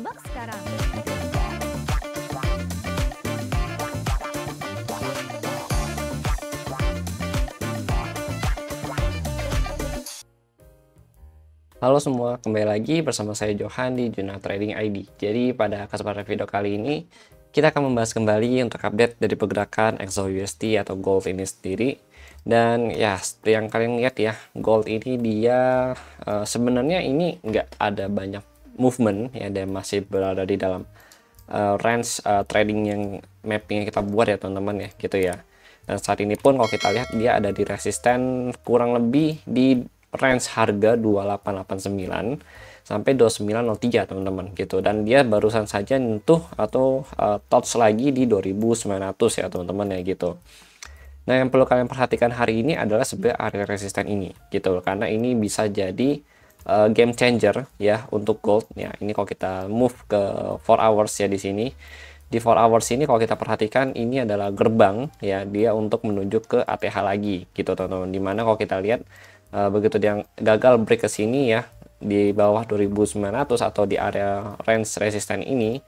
Simak sekarang. Halo semua, kembali lagi bersama saya Johan di Juna Trading ID. Jadi pada kesempatan video kali ini kita akan membahas kembali untuk update dari pergerakan XAUUSD atau gold ini sendiri. Dan ya seperti yang kalian lihat ya, gold ini dia sebenarnya ini nggak ada banyak movement ya, dan masih berada di dalam range trading yang mapping yang kita buat ya teman-teman ya, gitu ya. Dan saat ini pun kalau kita lihat dia ada di resisten kurang lebih di range harga 2889 sampai 2903 teman-teman gitu, dan dia barusan saja nyentuh atau touch lagi di 2900 ya teman-teman ya gitu. Nah yang perlu kalian perhatikan hari ini adalah sebenarnya area resisten ini gitu, karena ini bisa jadi game changer ya untuk gold ya. Ini kalau kita move ke 4 hours ya, di sini di 4 hours ini kalau kita perhatikan ini adalah gerbang ya dia untuk menuju ke ATH lagi gitu teman-teman. Dimana kalau kita lihat begitu dia gagal break ke sini ya di bawah 2900 atau di area range resisten ini,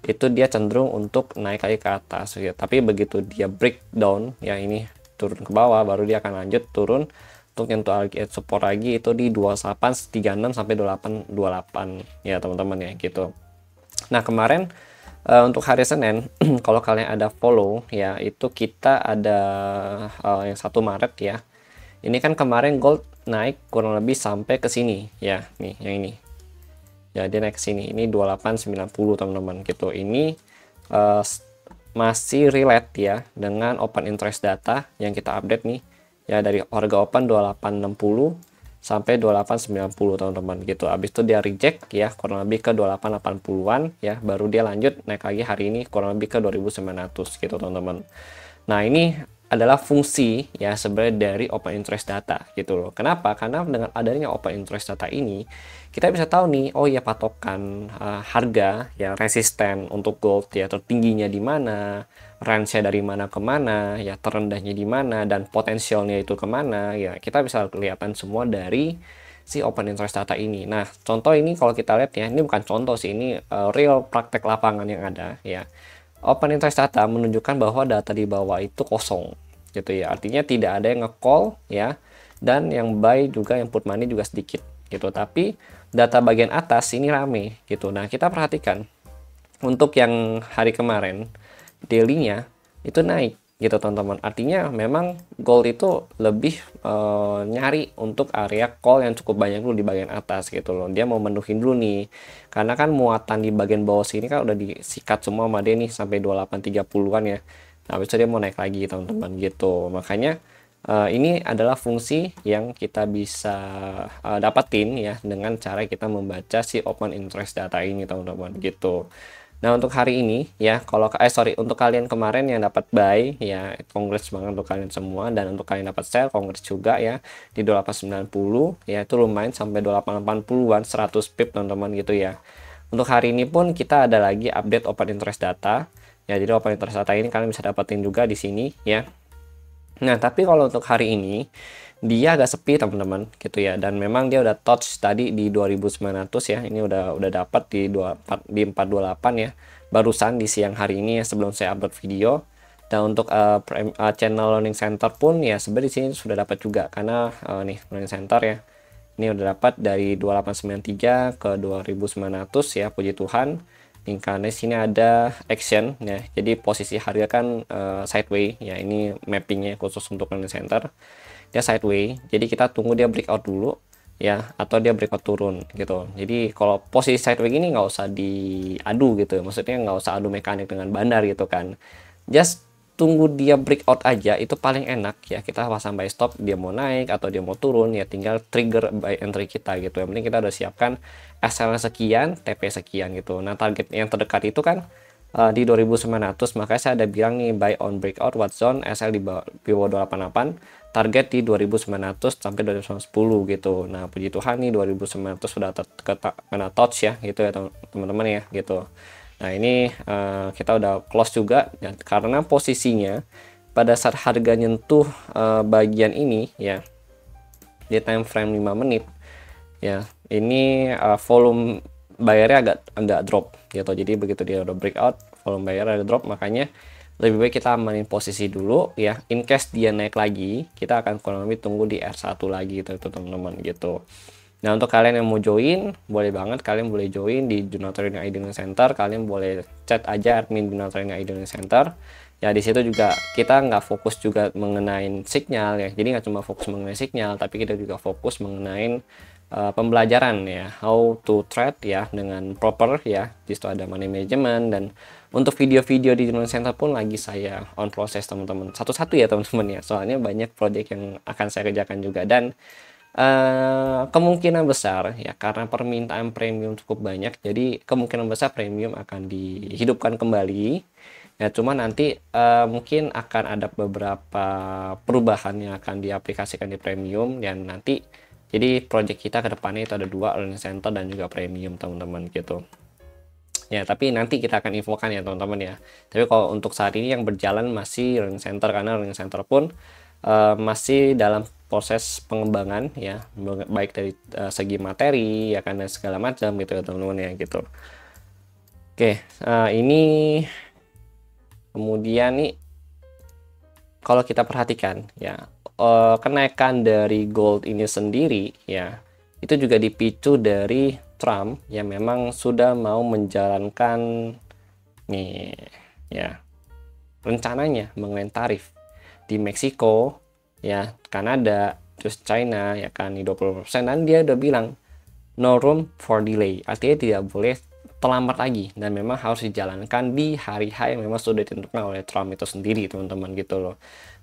itu dia cenderung untuk naik lagi ke atas ya. Tapi begitu dia breakdown ya, ini turun ke bawah, baru dia akan lanjut turun untuk nyentuh support lagi itu di 2836 sampai 2828 ya teman-teman ya gitu. Nah kemarin untuk hari Senin kalau kalian ada follow ya, itu kita ada yang 1 Maret ya. Ini kan kemarin gold naik kurang lebih sampai ke sini ya, nih yang ini. Ya dia naik ke sini, ini 2890 teman-teman gitu. Ini masih relate ya dengan open interest data yang kita update nih. Ya dari harga open 2860 sampai 2890 teman-teman gitu. Habis itu dia reject ya kurang lebih ke 2880-an ya, baru dia lanjut naik lagi hari ini kurang lebih ke 2900 gitu teman-teman. Nah ini adalah fungsi ya sebenarnya dari open interest data gitu loh. Kenapa? Karena dengan adanya open interest data ini kita bisa tahu nih, oh ya patokan harga ya resisten untuk gold ya tertingginya di mana, range-nya dari mana ke mana, ya terendahnya di mana, dan potensialnya itu kemana ya, kita bisa kelihatan semua dari si open interest data ini. Nah contoh ini kalau kita lihat ya, ini bukan contoh sih, ini real praktek lapangan yang ada ya. Open interest data menunjukkan bahwa data di bawah itu kosong gitu ya, artinya tidak ada yang nge-call ya, dan yang buy juga, yang put money juga sedikit gitu. Tapi data bagian atas ini rame gitu. Nah kita perhatikan untuk yang hari kemarin daily-nya itu naik gitu teman-teman, artinya memang gold itu lebih nyari untuk area call yang cukup banyak dulu di bagian atas gitu loh. Dia mau menuhin dulu nih, karena kan muatan di bagian bawah sini kan udah disikat semua sama dia nih sampai 2830-an ya. Nah habis itu dia mau naik lagi teman-teman gitu. Makanya ini adalah fungsi yang kita bisa dapatin ya dengan cara kita membaca si open interest data ini teman-teman gitu. Nah untuk hari ini ya, kalau untuk kalian kemarin yang dapat buy ya, congrats banget untuk kalian semua, dan untuk kalian dapat sell congrats juga ya di 2890 ya, itu lumayan sampai 2880-an 100 pip teman-teman gitu ya. Untuk hari ini pun kita ada lagi update open interest data ya, jadi open interest data ini kalian bisa dapetin juga di sini ya. Nah tapi kalau untuk hari ini dia agak sepi teman-teman gitu ya, dan memang dia udah touch tadi di 2900 ya, ini udah dapat di 428 ya barusan di siang hari ini ya, sebelum saya upload video. Dan untuk channel learning center pun ya sebenarnya di sini sudah dapat juga, karena nih learning center ya, ini udah dapat dari 2893 ke 2900 ya, puji Tuhan. Karena di sini ada action ya, jadi posisi harga kan sideways ya, ini mappingnya khusus untuk learning center, dia sideways, jadi kita tunggu dia breakout dulu ya, atau dia breakout turun gitu. Jadi kalau posisi sideways ini nggak usah diadu gitu, maksudnya nggak usah adu mekanik dengan bandar gitu kan, just tunggu dia breakout aja, itu paling enak ya. Kita pasang buy stop, dia mau naik atau dia mau turun ya tinggal trigger buy entry kita gitu. Yang penting kita udah siapkan SL sekian, TP sekian gitu. Nah target yang terdekat itu kan di 2900, makanya saya ada bilang nih buy on breakout what zone, SL di bawah 288, target di 2900 sampai 2910 gitu. Nah puji Tuhan nih 2900 sudah kena touch ya gitu ya teman-teman ya gitu. Nah ini kita udah close juga ya, karena posisinya pada saat harga nyentuh bagian ini ya di time frame 5 menit ya, ini volume bayarnya agak drop gitu. Jadi begitu dia udah breakout, volume bayar ada drop, makanya lebih baik kita amanin posisi dulu ya. In case dia naik lagi, kita akan kurang lebih tunggu di R1 lagi gitu teman-teman gitu. Nah, untuk kalian yang mau join, boleh banget kalian boleh join di Jurnal Trading ID Learning Center. Kalian boleh chat aja admin Jurnal Trading ID Learning Center. Ya, di situ juga kita nggak fokus juga mengenai sinyal ya. Jadi nggak cuma fokus mengenai sinyal, tapi kita juga fokus mengenai pembelajaran ya, how to trade ya dengan proper ya. Di situ ada money management, dan untuk video-video di Jurnal Center pun lagi saya on proses teman-teman. Satu-satu ya teman-teman ya. Soalnya banyak project yang akan saya kerjakan juga, dan kemungkinan besar ya karena permintaan premium cukup banyak, jadi kemungkinan besar premium akan dihidupkan kembali ya. Cuma nanti mungkin akan ada beberapa perubahan yang akan diaplikasikan di premium, dan nanti jadi project kita ke depannya itu ada 2, learning center dan juga premium teman-teman gitu ya. Tapi nanti kita akan infokan ya teman-teman ya. Tapi kalau untuk saat ini yang berjalan masih learning center, karena learning center pun masih dalam proses pengembangan ya, baik dari segi materi ya kan, dan segala macam gitu ya teman-teman ya gitu. Oke, ini kemudian nih kalau kita perhatikan ya, kenaikan dari gold ini sendiri ya, itu juga dipicu dari Trump yang memang sudah mau menjalankan nih ya rencananya mengenai tarif di Meksiko ya, Kanada, terus China ya kan di 20%, dan dia udah bilang no room for delay, artinya tidak boleh terlambat lagi, dan memang harus dijalankan di hari-hari yang memang sudah ditentukan oleh Trump itu sendiri teman-teman gitu loh.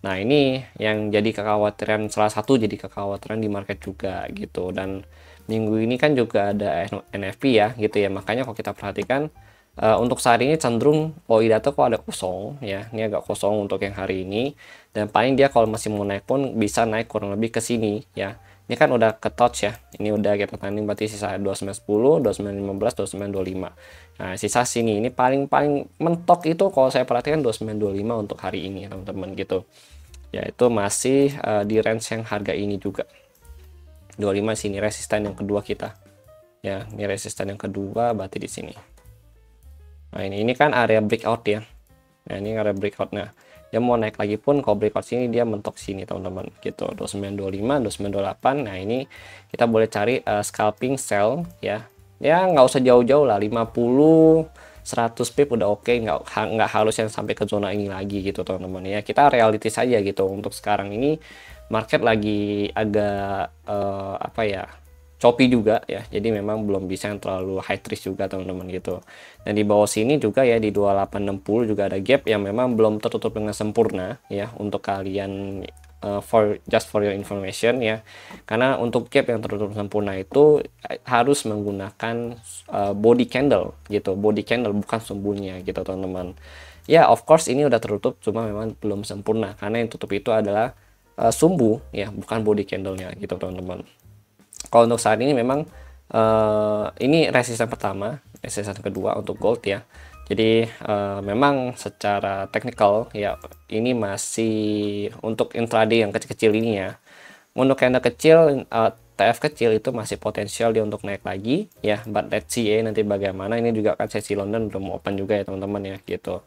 Nah, ini yang jadi kekhawatiran, salah satu jadi kekhawatiran di market juga gitu. Dan minggu ini kan juga ada NFP ya gitu ya, makanya kalau kita perhatikan untuk saat ini cenderung OI data kok ada kosong ya, ini agak kosong untuk yang hari ini, dan paling dia kalau masih mau naik pun bisa naik kurang lebih ke sini ya. Ini kan udah ke touch ya, ini udah kita tanding, berarti sisa 2910, 2915, 2925. Nah, sisa sini ini paling mentok itu kalau saya perhatikan 2925 untuk hari ini teman-teman gitu ya. Itu masih di range yang harga ini juga 25 sini resisten yang kedua kita ya, ini resisten yang kedua berarti di sini. Nah, ini kan area breakout ya. Nah, ini area breakout. Nah, dia mau naik lagi pun kalau breakout sini dia mentok sini teman-teman gitu, 2925, 2928. Nah, ini kita boleh cari scalping sell ya. Ya nggak usah jauh-jauh lah, 50 100 pip udah oke, nggak harus yang sampai ke zona ini lagi gitu teman-teman ya. Kita realistis saja gitu. Untuk sekarang ini market lagi agak apa ya, choppy juga ya, jadi memang belum bisa yang terlalu high risk juga teman-teman gitu. Dan di bawah sini juga ya di 2860 juga ada gap yang memang belum tertutup dengan sempurna ya, untuk kalian just for your information ya. Karena untuk gap yang tertutup sempurna itu harus menggunakan body candle gitu, body candle bukan sumbunya gitu teman-teman ya. Of course ini udah tertutup, cuma memang belum sempurna karena yang tutup itu adalah sumbu ya, bukan body candlenya gitu teman-teman. Kalau untuk saat ini memang ini resisten pertama, resisten kedua untuk gold ya. Jadi memang secara teknikal ya ini masih untuk intraday yang kecil-kecil ini ya. Untuk candle kecil, TF kecil itu masih potensial dia untuk naik lagi ya. But let's see ya nanti bagaimana. Ini juga kan sesi London belum open juga ya teman-teman ya gitu.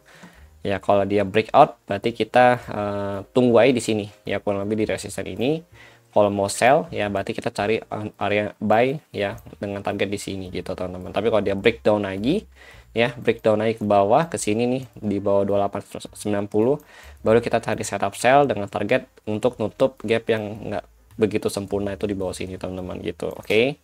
Ya kalau dia breakout berarti kita tunggu aja di sini ya, kurang lebih di resisten ini. Kalau mau sell ya berarti kita cari area buy ya dengan target di sini gitu teman-teman. Tapi kalau dia breakdown lagi ya, breakdown lagi ke bawah ke sini nih di bawah 2890, baru kita cari setup sell dengan target untuk nutup gap yang nggak begitu sempurna itu di bawah sini teman-teman gitu. Oke.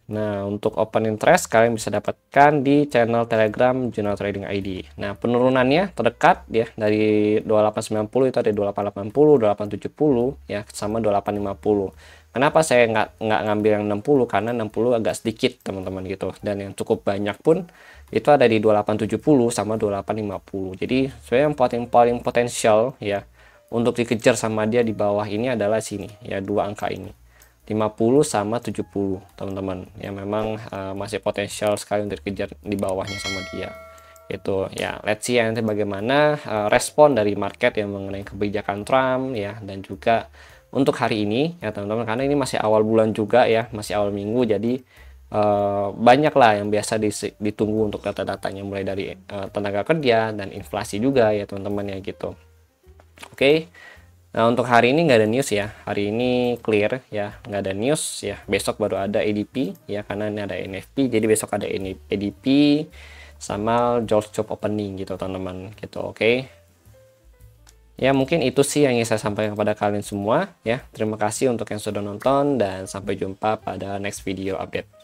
Nah, untuk open interest kalian bisa dapatkan di channel Telegram Jurnal Trading ID. Nah, penurunannya terdekat ya dari 2890 itu ada 2880, 2870 ya sama 2850. Kenapa saya nggak ngambil yang 60? Karena 60 agak sedikit teman-teman gitu. Dan yang cukup banyak pun itu ada di 2870 sama 2850. Jadi sebenarnya yang paling potensial ya untuk dikejar sama dia di bawah ini adalah sini ya, dua angka ini. 50 sama 70 teman-teman ya, memang masih potensial sekali untuk dikejar di bawahnya sama dia itu ya. Let's see ya nanti bagaimana respon dari market yang mengenai kebijakan Trump ya, dan juga untuk hari ini ya teman-teman, karena ini masih awal bulan juga ya, masih awal minggu, jadi banyak lah yang biasa ditunggu untuk data-datanya, mulai dari tenaga kerja dan inflasi juga ya teman-teman ya gitu. Oke. Nah, untuk hari ini nggak ada news ya. Hari ini clear ya, nggak ada news ya. Besok baru ada ADP ya, karena ini ada NFP. Jadi besok ada ADP sama George Job Opening gitu teman-teman gitu. Oke. Ya mungkin itu sih yang ingin saya sampaikan kepada kalian semua ya. Terima kasih untuk yang sudah nonton dan sampai jumpa pada next video update.